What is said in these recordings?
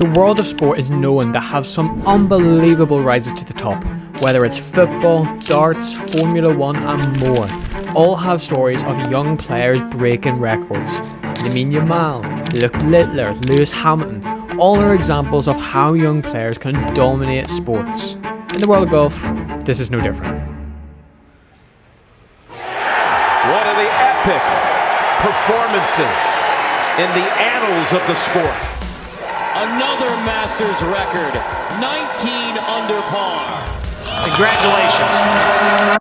The world of sport is known to have some unbelievable rises to the top, whether it's football, darts, Formula 1 and more. All have stories of young players breaking records. Lamine Yamal, Luke Littler, Lewis Hamilton, all are examples of how young players can dominate sports. In the world of golf, this is no different. One of the epic performances in the annals of the sport. Another Masters record, 19 under par. Congratulations.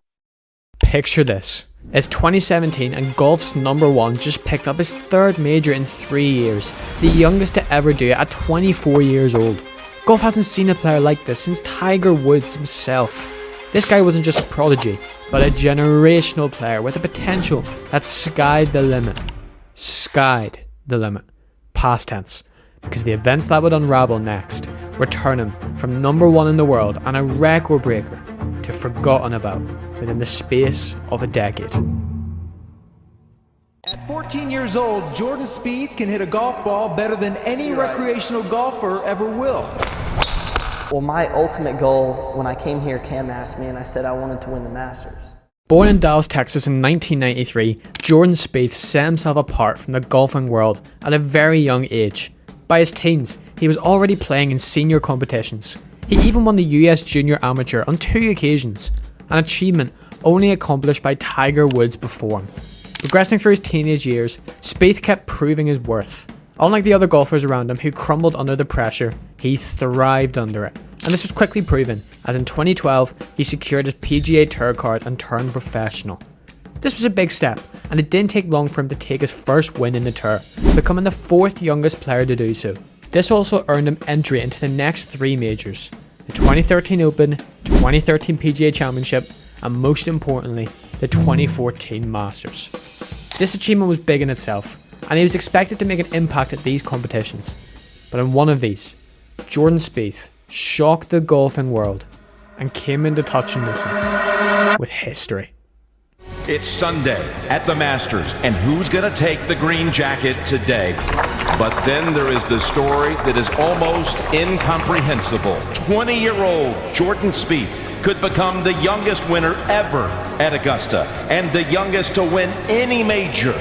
Picture this. It's 2017 and golf's #1 just picked up his third major in 3 years, the youngest to ever do it at 24 years old. Golf hasn't seen a player like this since Tiger Woods himself. This guy wasn't just a prodigy, but a generational player with a potential that skied the limit. Skied the limit. Past tense. Because the events that would unravel next would turn him from #1 in the world and a record breaker to forgotten about within the space of a decade. At 14 years old, Jordan Spieth can hit a golf ball better than any recreational golfer ever will. Well, my ultimate goal when I came here, Cam asked me, and I said I wanted to win the Masters. Born in Dallas, Texas in 1993, Jordan Spieth set himself apart from the golfing world at a very young age. By his teens, he was already playing in senior competitions. He even won the US Junior Amateur on 2 occasions, an achievement only accomplished by Tiger Woods before him. Progressing through his teenage years, Spieth kept proving his worth. Unlike the other golfers around him who crumbled under the pressure, he thrived under it. And this was quickly proven, as in 2012, he secured his PGA Tour card and turned professional. This was a big step, and it didn't take long for him to take his first win in the Tour, becoming the 4th youngest player to do so. This also earned him entry into the next 3 majors, the 2013 Open, 2013 PGA Championship, and most importantly, the 2014 Masters. This achievement was big in itself, and he was expected to make an impact at these competitions. But in one of these, Jordan Spieth shocked the golfing world and came into touching distance with history. It's Sunday at the Masters, and who's going to take the green jacket today? But then there is the story that is almost incomprehensible. 20-year-old Jordan Spieth could become the youngest winner ever at Augusta, and the youngest to win any major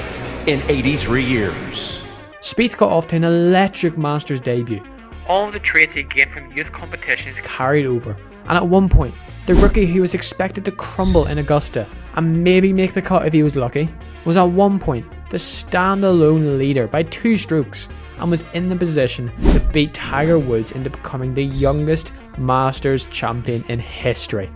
in 83 years. Spieth got off to an electric Masters debut. All the traits he gained from youth competitions carried over, and at one point, the rookie who was expected to crumble in Augusta and maybe make the cut if he was lucky, was at one point the standalone leader by 2 strokes and was in the position to beat Tiger Woods into becoming the youngest Masters champion in history.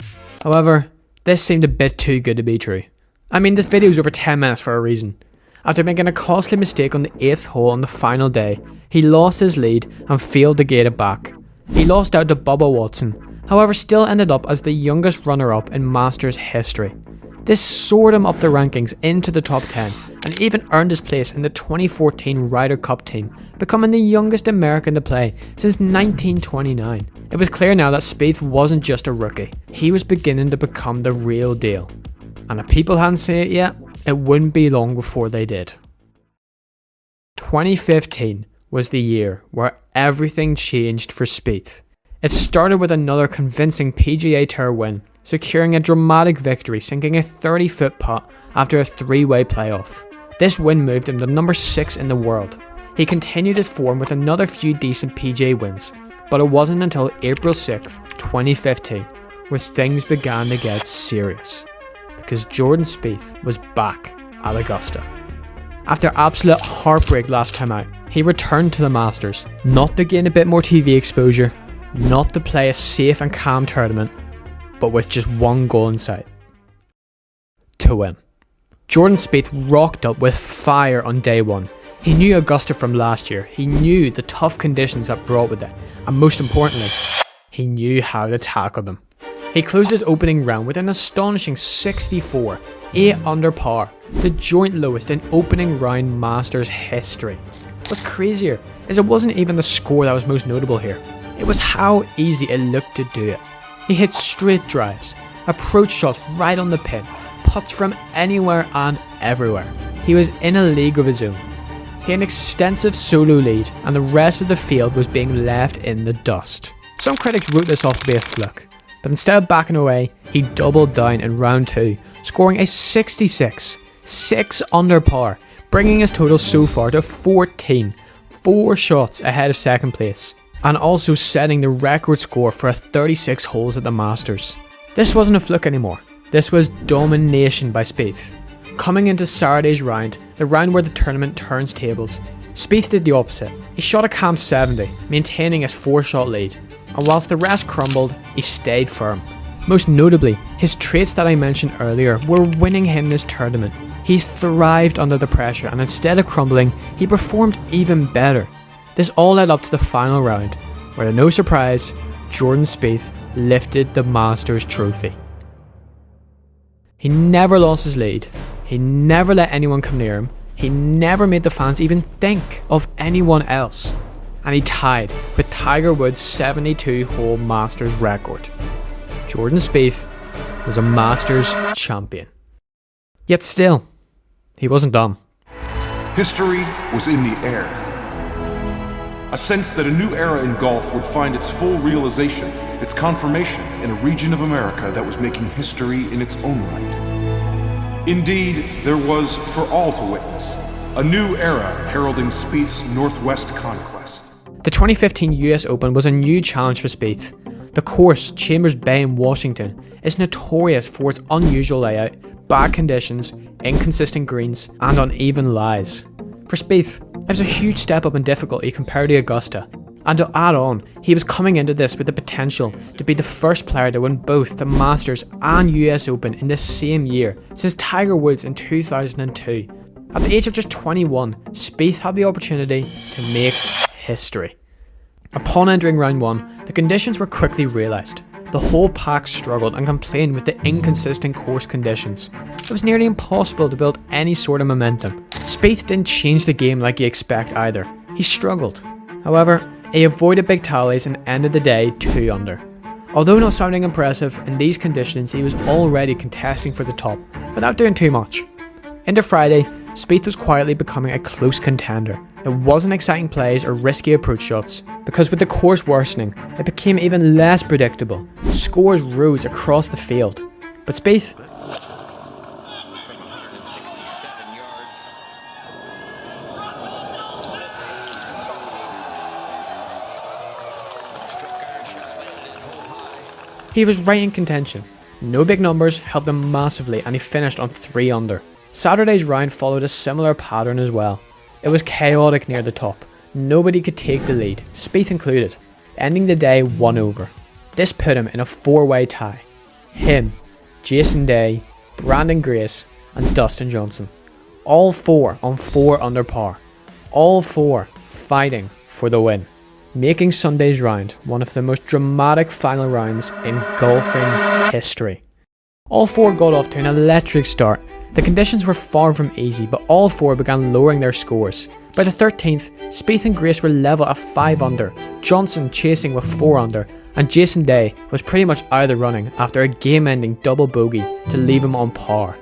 However, this seemed a bit too good to be true. I mean, this video is over 10 minutes for a reason. After making a costly mistake on the 8th hole on the final day, he lost his lead and failed to get it back. He lost out to Bubba Watson, however still ended up as the youngest runner-up in Masters history. This soared him up the rankings into the top 10 and even earned his place in the 2014 Ryder Cup team, becoming the youngest American to play since 1929. It was clear now that Spieth wasn't just a rookie, he was beginning to become the real deal. And if people hadn't seen it yet, it wouldn't be long before they did. 2015 was the year where everything changed for Spieth. It started with another convincing PGA Tour win, securing a dramatic victory, sinking a 30-foot putt after a 3-way playoff. This win moved him to #6 in the world. He continued his form with another few decent PGA wins, but it wasn't until April 6, 2015, where things began to get serious. Because Jordan Spieth was back at Augusta. After absolute heartbreak last time out, he returned to the Masters, not to gain a bit more TV exposure, not to play a safe and calm tournament, but with just one goal in sight: to win. Jordan Spieth rocked up with fire on day 1. He knew Augusta from last year, he knew the tough conditions that brought with it, and most importantly, he knew how to tackle them. He closed his opening round with an astonishing 64, 8 under par, the joint lowest in opening round Masters history. What's crazier is it wasn't even the score that was most notable here. It was how easy it looked to do it. He hit straight drives, approach shots right on the pin, putts from anywhere and everywhere. He was in a league of his own. he had an extensive solo lead and the rest of the field was being left in the dust. Some critics wrote this off to be a fluke, but instead of backing away, he doubled down in round 2, scoring a 66, 6 under par, bringing his total so far to 14, 4 shots ahead of second place, and also setting the record score for a 36 holes at the Masters. This wasn't a fluke anymore, this was domination by Spieth. Coming into Saturday's round, the round where the tournament turns tables, Spieth did the opposite. He shot a calm 70, maintaining his 4-shot lead, and whilst the rest crumbled, he stayed firm. Most notably, his traits that I mentioned earlier were winning him this tournament. He thrived under the pressure, and instead of crumbling, he performed even better. This all led up to the final round, where to no surprise, Jordan Spieth lifted the Masters trophy. He never lost his lead, he never let anyone come near him, he never made the fans even think of anyone else, and he tied with Tiger Woods' 72-hole Masters record. Jordan Spieth was a Masters champion. Yet still, he wasn't done. History was in the air. A sense that a new era in golf would find its full realization, its confirmation in a region of America that was making history in its own right. Indeed, there was, for all to witness, a new era heralding Spieth's Northwest conquest. The 2015 US Open was a new challenge for Spieth. The course, Chambers Bay in Washington, is notorious for its unusual layout, bad conditions, inconsistent greens, and uneven lies. For Spieth, it was a huge step up in difficulty compared to Augusta, and to add on, he was coming into this with the potential to be the first player to win both the Masters and US Open in the same year since Tiger Woods in 2002. At the age of just 21, Spieth had the opportunity to make history. Upon entering round 1, the conditions were quickly realised. The whole pack struggled and complained with the inconsistent course conditions. It was nearly impossible to build any sort of momentum. Spieth didn't change the game like you expect either. He struggled. However, he avoided big tallies and ended the day 2 under. Although not sounding impressive, in these conditions he was already contesting for the top, without doing too much. Into Friday, Spieth was quietly becoming a close contender. It wasn't exciting plays or risky approach shots, because with the course worsening, it became even less predictable. Scores rose across the field. But Spieth, From 167 yards. he was right in contention. No big numbers helped him massively and he finished on 3 under. Saturday's round followed a similar pattern as well. It was chaotic near the top. Nobody could take the lead, Spieth included, ending the day 1 over. This put him in a 4-way tie. Him, Jason Day, Brandon Grace and Dustin Johnson. All 4 on 4 under par. All 4 fighting for the win, making Sunday's round one of the most dramatic final rounds in golfing history. All 4 got off to an electric start. The conditions were far from easy, but all 4 began lowering their scores. By the 13th, Spieth and Grace were level at 5 under, Johnson chasing with 4 under, and Jason Day was pretty much out of the running after a game-ending double bogey to leave him on par.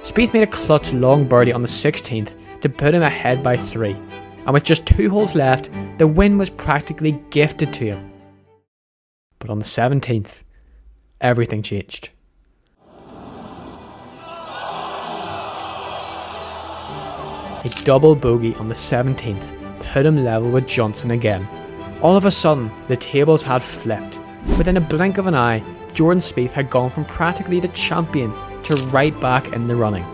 Spieth made a clutch long birdie on the 16th to put him ahead by 3, and with just 2 holes left, the win was practically gifted to him. But on the 17th, everything changed. A double bogey on the 17th put him level with Johnson again. All of a sudden, the tables had flipped. Within a blink of an eye, Jordan Spieth had gone from practically the champion to right back in the running.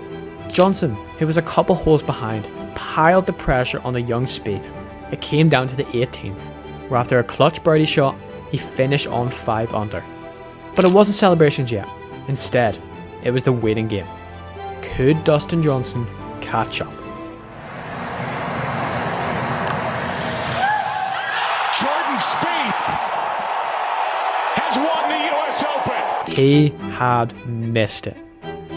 Johnson, who was a couple holes behind, piled the pressure on the young Spieth. It came down to the 18th, where after a clutch birdie shot, he finished on 5 under. But it wasn't celebrations yet. Instead, it was the waiting game. Could Dustin Johnson catch up? Jordan Spieth has won the US Open. He had missed it.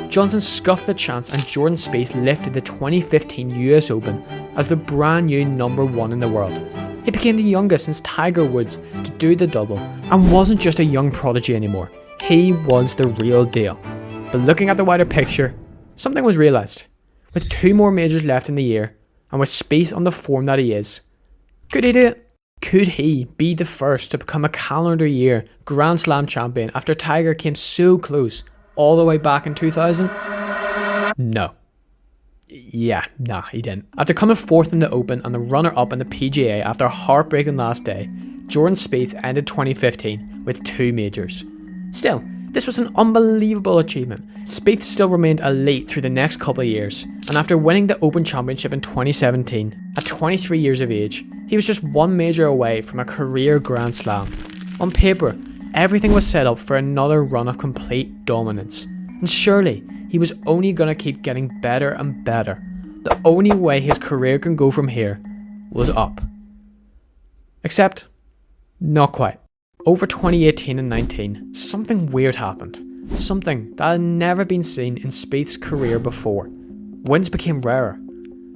Johnson scuffed the chance and Jordan Spieth lifted the 2015 US Open as the brand new #1 in the world. He became the youngest since Tiger Woods to do the double and wasn't just a young prodigy anymore. He was the real deal. But looking at the wider picture, something was realised. With 2 more majors left in the year, and with Spieth on the form that he is, could he do it? Could he be the first to become a calendar year Grand Slam champion after Tiger came so close all the way back in 2000? No. Nah, he didn't. After coming fourth in the Open and the runner-up in the PGA after a heartbreaking last day, Jordan Spieth ended 2015 with 2 majors. Still, this was an unbelievable achievement. Spieth still remained elite through the next couple of years, and after winning the Open Championship in 2017, at 23 years of age, he was just 1 major away from a career Grand Slam. On paper, everything was set up for another run of complete dominance, and surely he was only going to keep getting better and better. The only way his career can go from here was up. Except, not quite. Over 2018 and 19, something weird happened. Something that had never been seen in Spieth's career before. Wins became rarer.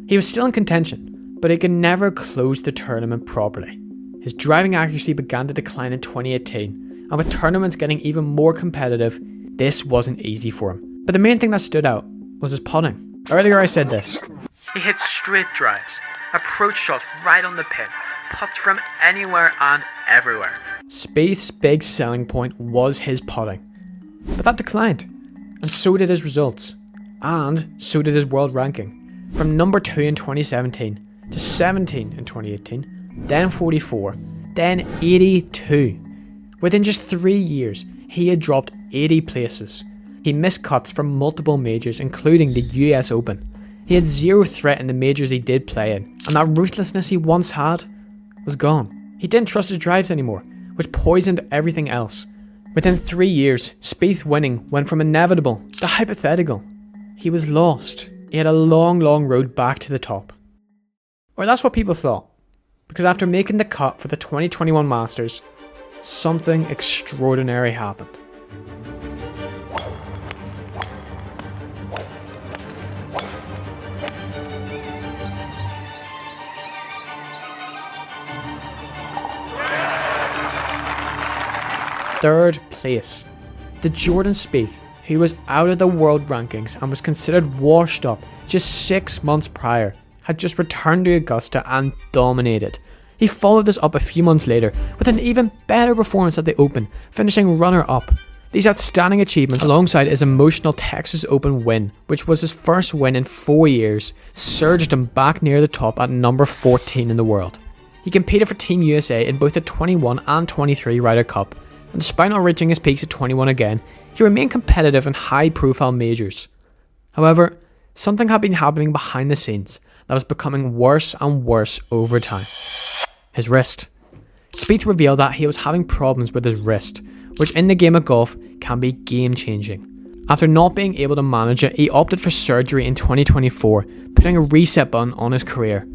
He was still in contention, but he could never close the tournament properly. His driving accuracy began to decline in 2018, and with tournaments getting even more competitive, this wasn't easy for him. But the main thing that stood out was his putting. Earlier I said this. He hits straight drives, approach shots right on the pin, putts from anywhere and everywhere. Spieth's big selling point was his putting. But that declined, and so did his results, and so did his world ranking. From number 2 in 2017 to 17 in 2018, then 44, then 82. Within just 3 years, he had dropped 80 places. He missed cuts from multiple majors, including the US Open. He had zero threat in the majors he did play in, and that ruthlessness he once had was gone. He didn't trust his drives anymore, which poisoned everything else. Within 3 years, Spieth winning went from inevitable to hypothetical. He was lost. He had a long road back to the top. Or that's what people thought, because after making the cut for the 2021 Masters, something extraordinary happened. Third place. The Jordan Spieth, who was out of the world rankings and was considered washed up just 6 months prior, had just returned to Augusta and dominated. He followed this up a few months later with an even better performance at the Open, finishing runner-up. These outstanding achievements, alongside his emotional Texas Open win, which was his first win in 4 years, surged him back near the top at number 14 in the world. He competed for Team USA in both the 21 and 23 Ryder Cup, and despite not reaching his peaks at 21 again, he remained competitive in high-profile majors. However, something had been happening behind the scenes that was becoming worse and worse over time. His wrist. Spieth revealed that he was having problems with his wrist, which in the game of golf can be game-changing. After not being able to manage it, he opted for surgery in 2024, putting a reset button on his career.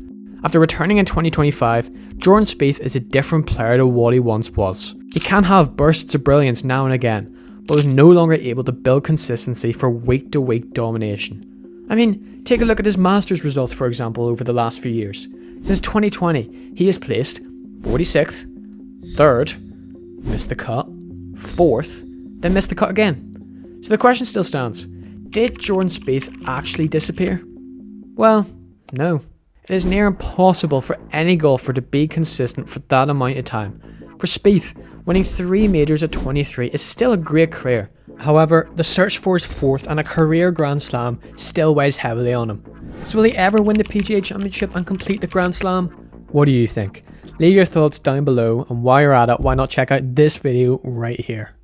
After returning in 2025, Jordan Spieth is a different player to what he once was. He can have bursts of brilliance now and again, but was no longer able to build consistency for week-to-week domination. I mean, take a look at his Masters results, for example, over the last few years. Since 2020, he has placed 46th, 3rd, missed the cut, 4th, then missed the cut again. So the question still stands, did Jordan Spieth actually disappear? Well, no. It is near impossible for any golfer to be consistent for that amount of time. For Spieth, winning 3 majors at 23 is still a great career. However, the search for his 4th and a career Grand Slam still weighs heavily on him. So will he ever win the PGA Championship and complete the Grand Slam? What do you think? Leave your thoughts down below, and while you're at it, why not check out this video right here.